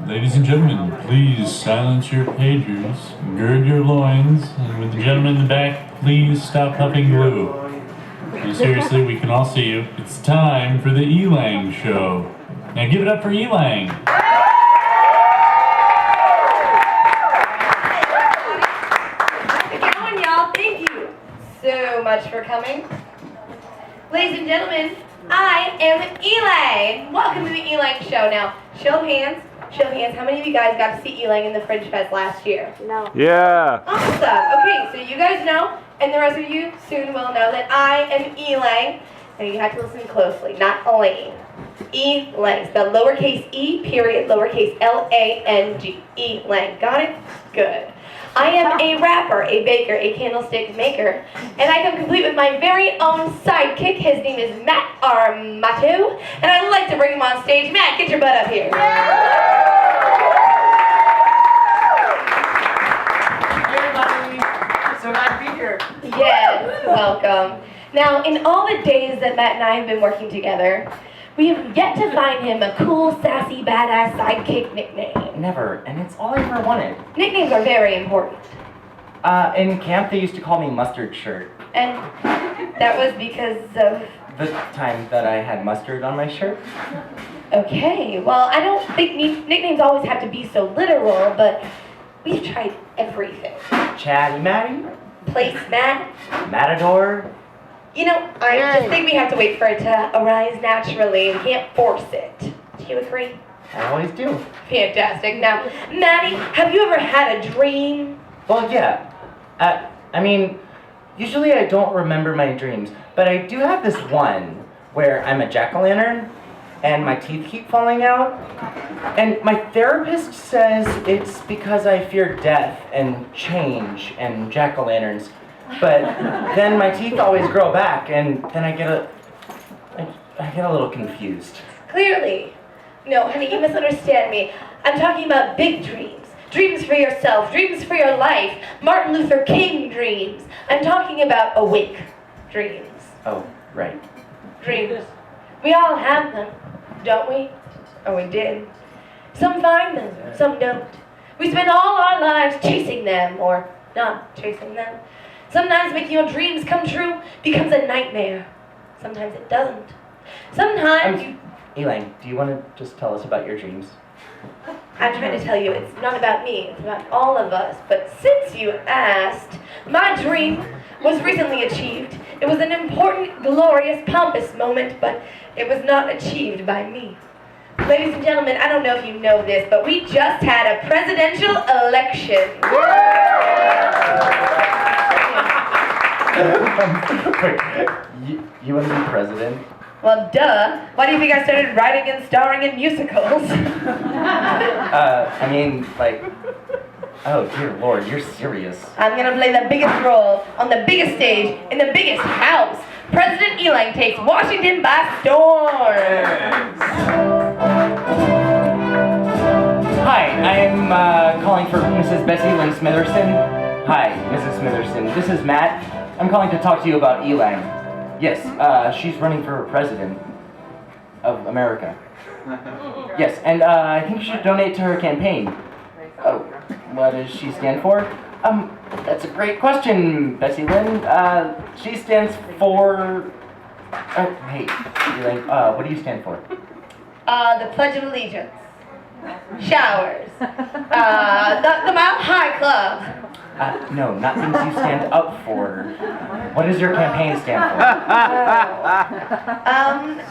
Ladies and gentlemen, please silence your pagers, gird your loins, and with the gentleman in the back, please stop huffing glue. No, seriously, we can all see you. It's time for the Elang Show. Now give it up for Elang. How's it going, y'all? Thank you so much for coming. Ladies and gentlemen, I am Elang. Welcome to the Elang Show. Now, show of hands. Show of hands. How many of you guys got to see Elang in the Fringe Fest last year? No. Yeah. Awesome. Okay, so you guys know, and the rest of you soon will know that I am Elang, and you have to listen closely, not Elaine. Elang, spelled lowercase e, period, lowercase L-A-N-G. Elang. Got it? Good. I am a rapper, a baker, a candlestick maker, and I come complete with my very own sidekick. His name is Matt Armato, and I'd like to bring him on stage. Matt, get your butt up here. So glad to be here. Yes, welcome. Now, in all the days that Matt and I have been working together, we have yet to find him a cool, sassy, badass sidekick nickname. Never, and it's all I ever wanted. Nicknames are very important. In camp, they used to call me Mustard Shirt. And that was because of... The time that I had mustard on my shirt. Okay, well, I don't think nicknames always have to be so literal, but we've tried everything. Chatty Matty, Placemat. Matador. You know, I just think we have to wait for it to arise naturally. We can't force it. Do you agree? I always do. Fantastic. Now, Maddie, have you ever had a dream? Well, yeah. I mean, usually I don't remember my dreams, but I do have this one where I'm a jack-o'-lantern and my teeth keep falling out. And my therapist says it's because I fear death and change and jack-o'-lanterns. But then my teeth always grow back, and then I get a little confused. Clearly. No, honey, you misunderstand me. I'm talking about big dreams. Dreams for yourself, dreams for your life. Martin Luther King dreams. I'm talking about awake dreams. Oh, right. Dreams. We all have them, don't we? Or we did. Some find them, some don't. We spend all our lives chasing them, or not chasing them. Sometimes making your dreams come true becomes a nightmare. Sometimes it doesn't. Sometimes Elaine, do you want to just tell us about your dreams? I'm trying to tell you, it's not about me, it's about all of us. But since you asked, my dream was recently achieved. It was an important, glorious, pompous moment, but it was not achieved by me. Ladies and gentlemen, I don't know if you know this, but we just had a presidential election. Wait, you want to be president? Well, duh. Why do you think I started writing and starring in musicals? I mean, like, oh dear Lord, you're serious. I'm gonna play the biggest role on the biggest stage in the biggest house. President Elang takes Washington by storm. Hi, I am calling for Mrs. Bessie Lynn Smitherson. Hi, Mrs. Smitherson. This is Matt. I'm calling to talk to you about Elang. Yes, she's running for president of America. Yes, and I think you should donate to her campaign. Oh, what does she stand for? That's a great question, Bessie Lynn. She stands for... hey, Elang, what do you stand for? The Pledge of Allegiance. Showers. The Mile High Club. No, not things you stand up for. What does your campaign stand for?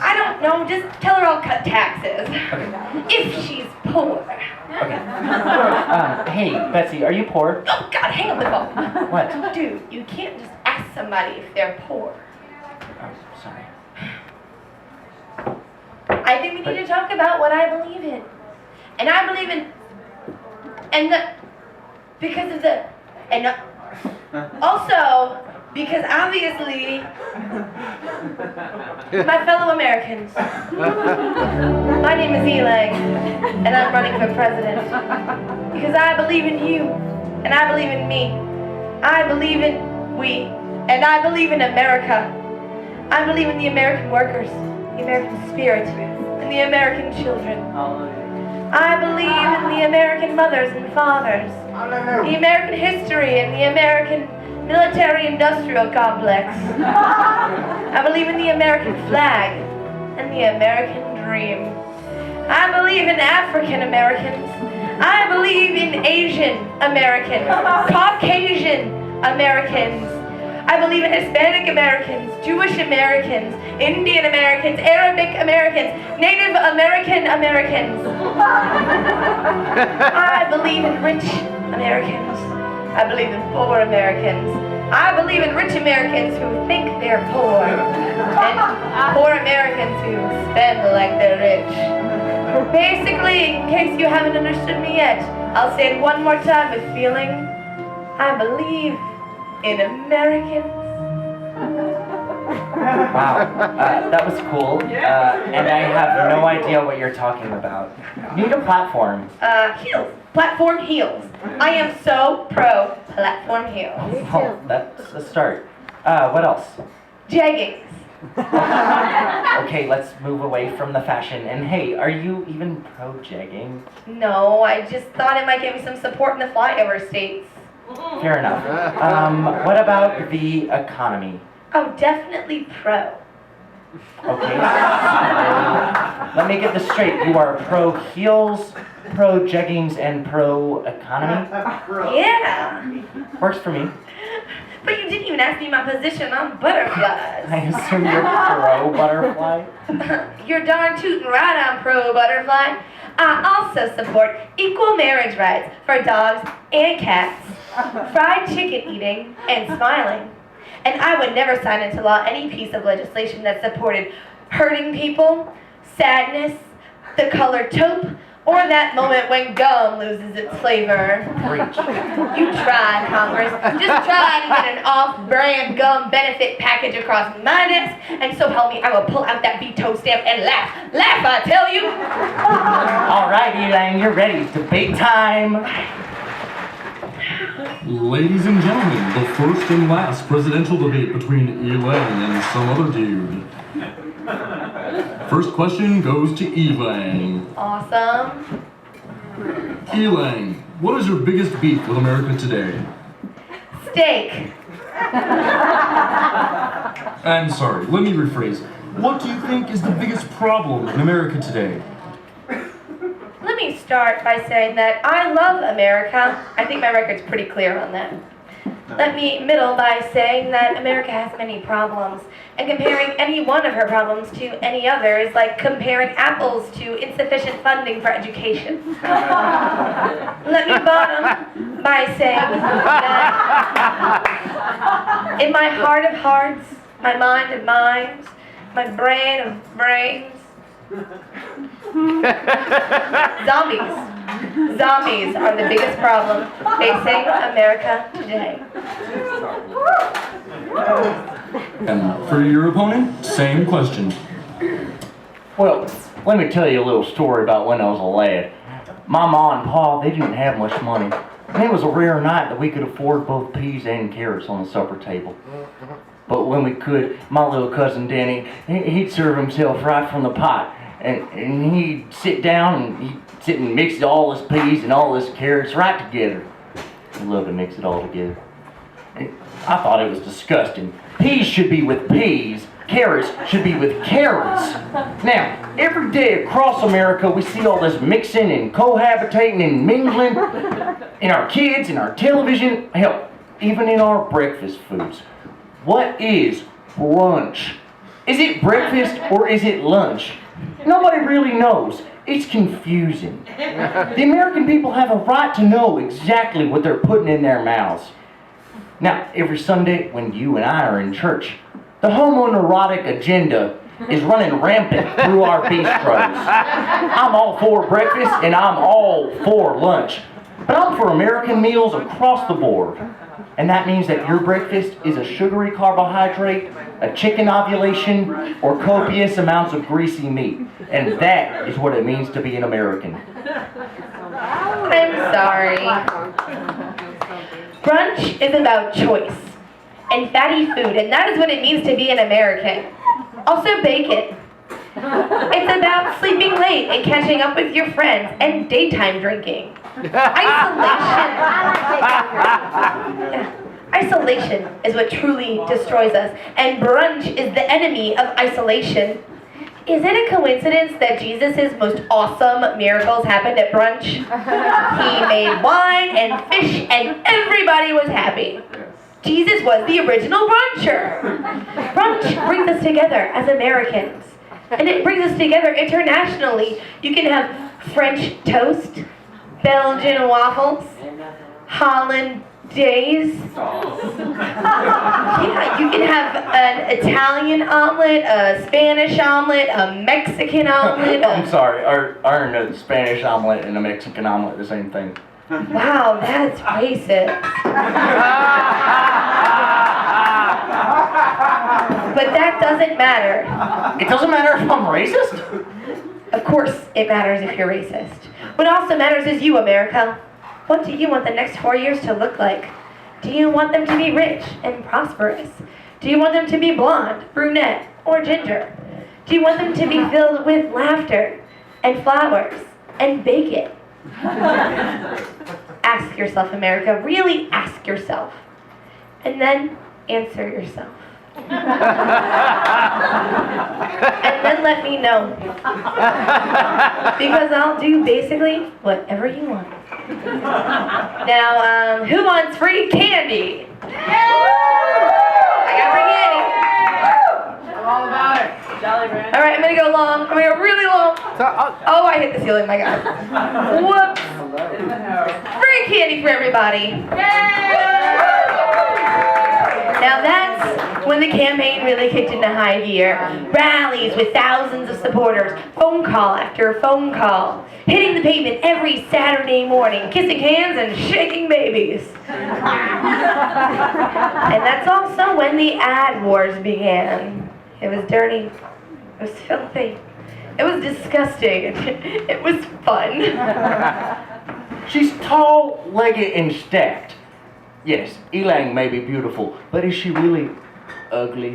I don't know, just tell her I'll cut taxes. Okay. If she's poor. Okay. Hey, Betsy, are you poor? Oh, God, hang up the phone. What? Dude, you can't just ask somebody if they're poor. Oh, sorry. I think we need to talk about what I believe in. And I believe in... And the... Because of the... And also, because obviously, my fellow Americans, my name is Elang, and I'm running for president. Because I believe in you, and I believe in me. I believe in we, and I believe in America. I believe in the American workers, the American spirit, and the American children. I believe in the American mothers and fathers, the American history and the American military-industrial complex. I believe in the American flag and the American dream. I believe in African Americans. I believe in Asian Americans, Caucasian Americans. I believe in Hispanic Americans, Jewish Americans, Indian Americans, Arabic Americans, Native American Americans. I believe in rich Americans. I believe in poor Americans. I believe in rich Americans who think they're poor, and poor Americans who spend like they're rich. Basically, in case you haven't understood me yet, I'll say it one more time with feeling. I believe in Americans. Wow, that was cool. And I have no idea what you're talking about. Need a platform. Heels. Platform heels. I am so pro platform heels. Oh, that's a start. What else? Jeggings. Okay, let's move away from the fashion. And hey, are you even pro jegging? No, I just thought it might give me some support in the flyover states. Fair enough. What about the economy? Oh, definitely pro. Okay, so let me get this straight. You are pro heels, pro jeggings, and pro economy? Yeah. Works for me. But you didn't even ask me my position on butterflies. I assume you're pro butterfly? You're darn tootin' right I'm pro butterfly. I also support equal marriage rights for dogs and cats, fried chicken eating, and smiling. And I would never sign into law any piece of legislation that supported hurting people, sadness, the color taupe, or that moment when gum loses its flavor. You tried, Congress. Just try to get an off-brand gum benefit package across my desk, and so help me, I will pull out that veto stamp and laugh. Laugh, I tell you! All right, Elaine, you're ready. Debate time. Ladies and gentlemen, the first and last presidential debate between Elaine and some other dude. First question goes to Elaine. Awesome. Elaine, what is your biggest beef with America today? Steak. I'm sorry, let me rephrase. What do you think is the biggest problem in America today? Let me start by saying that I love America. I think my record's pretty clear on that. Let me middle by saying that America has many problems, and comparing any one of her problems to any other is like comparing apples to insufficient funding for education. Let me bottom by saying that in my heart of hearts, my mind of minds, my brain of brains, Zombies are the biggest problem facing America today. And for your opponent, same question. Well, let me tell you a little story about when I was a lad. My ma and pa, they didn't have much money. And it was a rare night that we could afford both peas and carrots on the supper table. But when we could, my little cousin Danny, he'd serve himself right from the pot. And he'd sit down and he'd sit and mix all his peas and all his carrots right together. He loved to mix it all together. And I thought it was disgusting. Peas should be with peas. Carrots should be with carrots. Now, every day across America, we see all this mixing and cohabitating and mingling in our kids, in our television, hell, even in our breakfast foods. What is brunch? Is it breakfast or is it lunch? Nobody really knows. It's confusing. The American people have a right to know exactly what they're putting in their mouths. Now, every Sunday when you and I are in church, the homoneurotic agenda is running rampant through our bistros. I'm all for breakfast and I'm all for lunch. But I'm for American meals across the board. And that means that your breakfast is a sugary carbohydrate, a chicken ovulation, or copious amounts of greasy meat. And that is what it means to be an American. I'm sorry. Brunch is about choice and fatty food, and that is what it means to be an American. Also bacon. It's about sleeping late eating and catching up with your friends and daytime drinking. Isolation. Yeah. Isolation is what truly destroys us, and brunch is the enemy of isolation. Is it a coincidence that Jesus' most awesome miracles happened at brunch? He made wine and fish and everybody was happy. Jesus was the original bruncher. Brunch brings us together as Americans. And it brings us together internationally. You can have French toast, Belgian waffles, Hollandaise. Yeah, you can have an Italian omelet, a Spanish omelet, a Mexican omelet. I'm sorry, aren't a Spanish omelet and a Mexican omelet the same thing? Wow, that's racist. But that doesn't matter. It doesn't matter if I'm racist? Of course it matters if you're racist. What also matters is you, America. What do you want the next 4 years to look like? Do you want them to be rich and prosperous? Do you want them to be blonde, brunette, or ginger? Do you want them to be filled with laughter and flowers and bacon? Ask yourself, America. Really ask yourself. And then answer yourself. And then let me know. Because I'll do basically whatever you want. Now, who wants free candy? I got free candy. I'm all about it. Jolly Rancher. All right, I'm gonna go long. I'm gonna go really long. Oh, I hit the ceiling, my God. Whoops. Free candy for everybody. Now that's when the campaign really kicked into high gear. Rallies with thousands of supporters, phone call after phone call, hitting the pavement every Saturday morning, kissing hands and shaking babies. And that's also when the ad wars began. It was dirty. It was filthy. It was disgusting. It was fun. She's tall, legged, and stacked. Yes, Elang may be beautiful, but is she really ugly?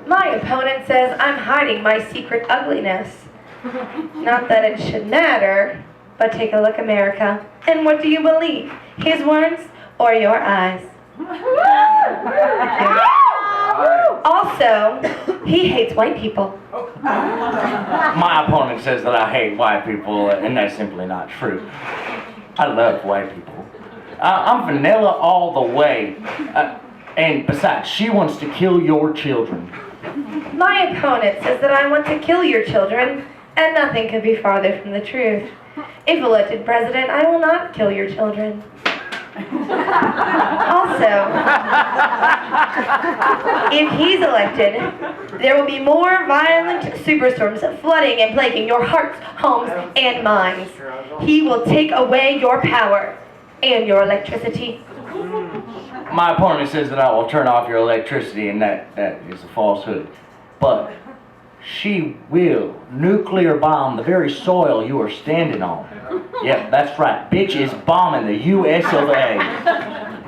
My opponent says I'm hiding my secret ugliness. Not that it should matter, but take a look, America. And what do you believe? His words or your eyes? Also, he hates white people. My opponent says that I hate white people, and that's simply not true. I love white people. I'm vanilla all the way. And besides, she wants to kill your children. My opponent says that I want to kill your children, and nothing could be farther from the truth. If elected president, I will not kill your children. Also, if he's elected, there will be more violent superstorms flooding and plaguing your hearts, homes, and minds. He will take away your power and your electricity. My opponent says that I will turn off your electricity, and that is a falsehood. But she will nuclear bomb the very soil you are standing on. Yep, that's right. Bitch is bombing the U.S. of A.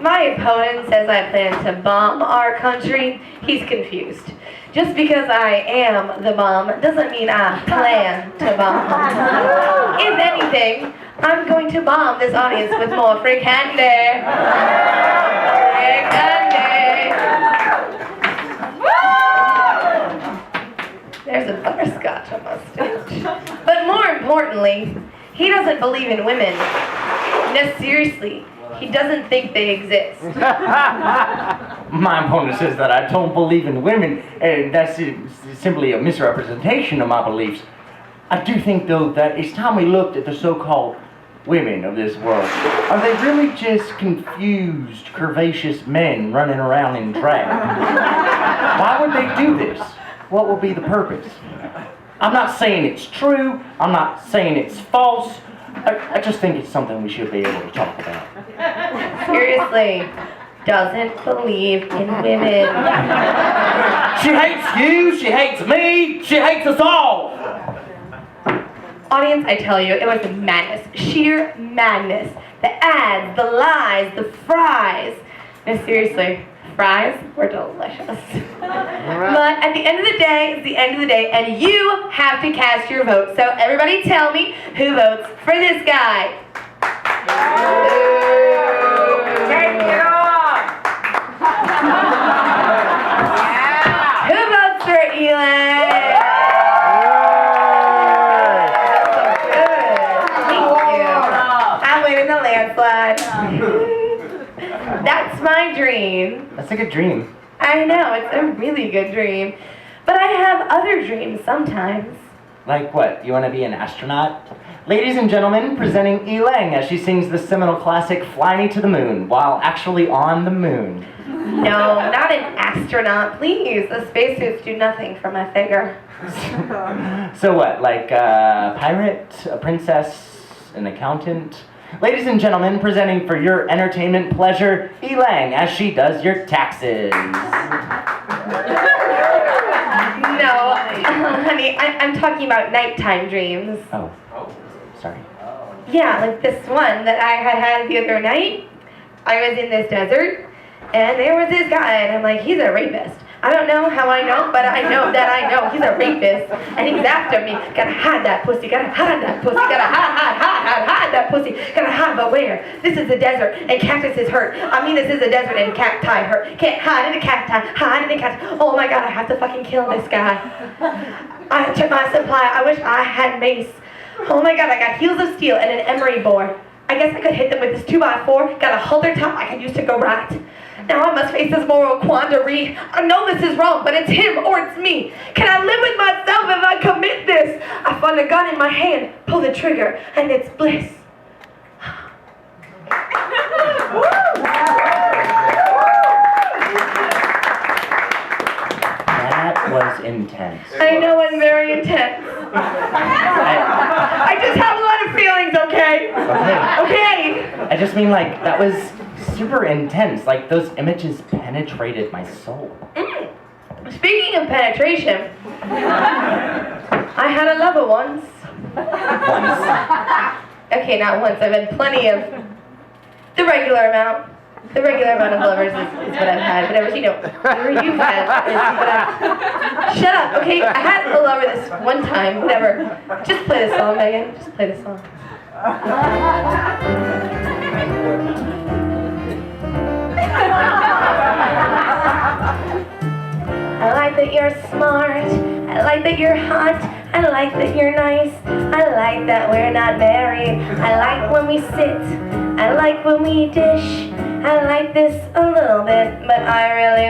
My opponent says I plan to bomb our country. He's confused. Just because I am the bomb doesn't mean I plan to bomb. If anything, I'm going to bomb this audience with more free candy. Free candy. There's a butterscotch on my stage. But more importantly, he doesn't believe in women. No, seriously, he doesn't think they exist. My opponent says that I don't believe in women, and that's simply a misrepresentation of my beliefs. I do think, though, that it's time we looked at the so-called women of this world. Are they really just confused, curvaceous men running around in drag? Why would they do this? What will be the purpose? I'm not saying it's true. I'm not saying it's false. I just think it's something we should be able to talk about. Seriously, doesn't believe in women. She hates you, she hates me, she hates us all! Audience, I tell you, it was madness. Sheer madness. The ads, the lies, the fries. No, seriously, fries were delicious. But at the end of the day, it's the end of the day, and you have to cast your vote. So everybody tell me who votes for this guy. Take it off! Who votes for Elaine? I'm winning the landslide. That's my dream. That's a good dream. I know, it's a really good dream. But I have other dreams sometimes. Like what? You want to be an astronaut? Ladies and gentlemen, presenting Elaine as she sings the seminal classic Fly Me to the Moon while actually on the moon. No, not an astronaut, please. The spacesuits do nothing for my figure. So what? Like a pirate, a princess, an accountant? Ladies and gentlemen, presenting for your entertainment pleasure, Elaine as she does your taxes. No, honey, I'm talking about nighttime dreams. Oh, sorry. Yeah, like this one that I had the other night. I was in this desert, and there was this guy, and I'm like, he's a rapist. I don't know how I know, but I know that I know he's a rapist, and he's after me. Gotta hide that pussy, gotta hide that pussy, gotta hide that pussy, gotta hide, but where? This is the desert, and cactuses hurt. I mean, this is the desert, and cacti hurt. Can't hide in the cacti, hide in the cacti. Oh my God, I have to fucking kill this guy. I took my supply. I wish I had mace. Oh my God, I got heels of steel and an emery board. I guess I could hit them with this 2x4. Got a halter top I could use to go right. Now I must face this moral quandary. I know this is wrong, but it's him or it's me. Can I live with myself if I commit this? I find a gun in my hand, pull the trigger, and it's bliss. That was intense. I know I'm very intense. I just have a lot of feelings, okay? Okay. I just mean like, that was super intense. Like, those images penetrated my soul. Speaking of penetration, I had a lover once. Once. Okay, not once. I've had plenty of the regular amount. The regular amount of lovers is what I've had. Whatever, you know, whatever you've had is what I've... Shut up, okay? I had a lover this one time. Whatever. Just play this song, Megan. Just play this song. I like that you're smart, I like that you're hot, I like that you're nice, I like that we're not married, I like when we sit, I like when we dish, I like this a little bit, but I really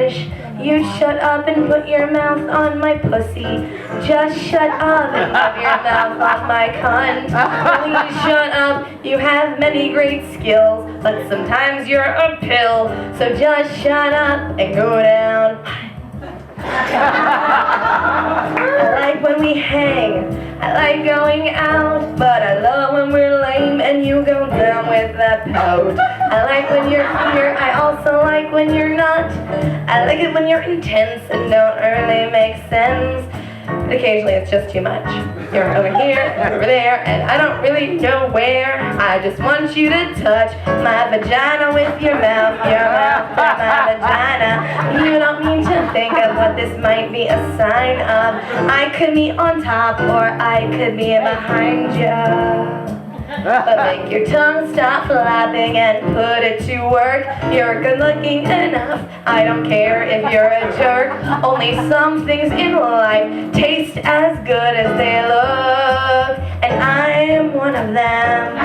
wish you'd shut up and put your mouth on my pussy. Just shut up and put your mouth on my cunt. Please shut up, you have many great skills, but sometimes you're a pill, so just shut up and go down. I like when we hang, I like going out, but I love when we're lame and you go down with that pout. I like when you're here, I also like when you're not. I like it when you're intense and don't really make sense. But occasionally it's just too much. You're over here, over there, and I don't really know where. I just want you to touch my vagina with your mouth my vagina. You don't need to think of what this might be a sign of. I could be on top or I could be behind you. But make your tongue stop flapping and put it to work. You're good looking enough, I don't care if you're a jerk. Only some things in life taste as good as they look, and I am one of them.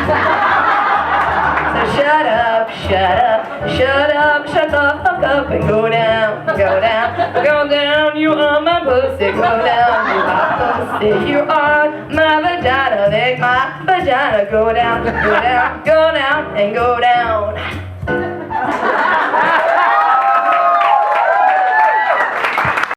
So shut up, shut up, shut up, shut the fuck up and go down, go down, go down, you are my pussy, go down, you are pussy, you are my vagina, make my vagina go down, and go down.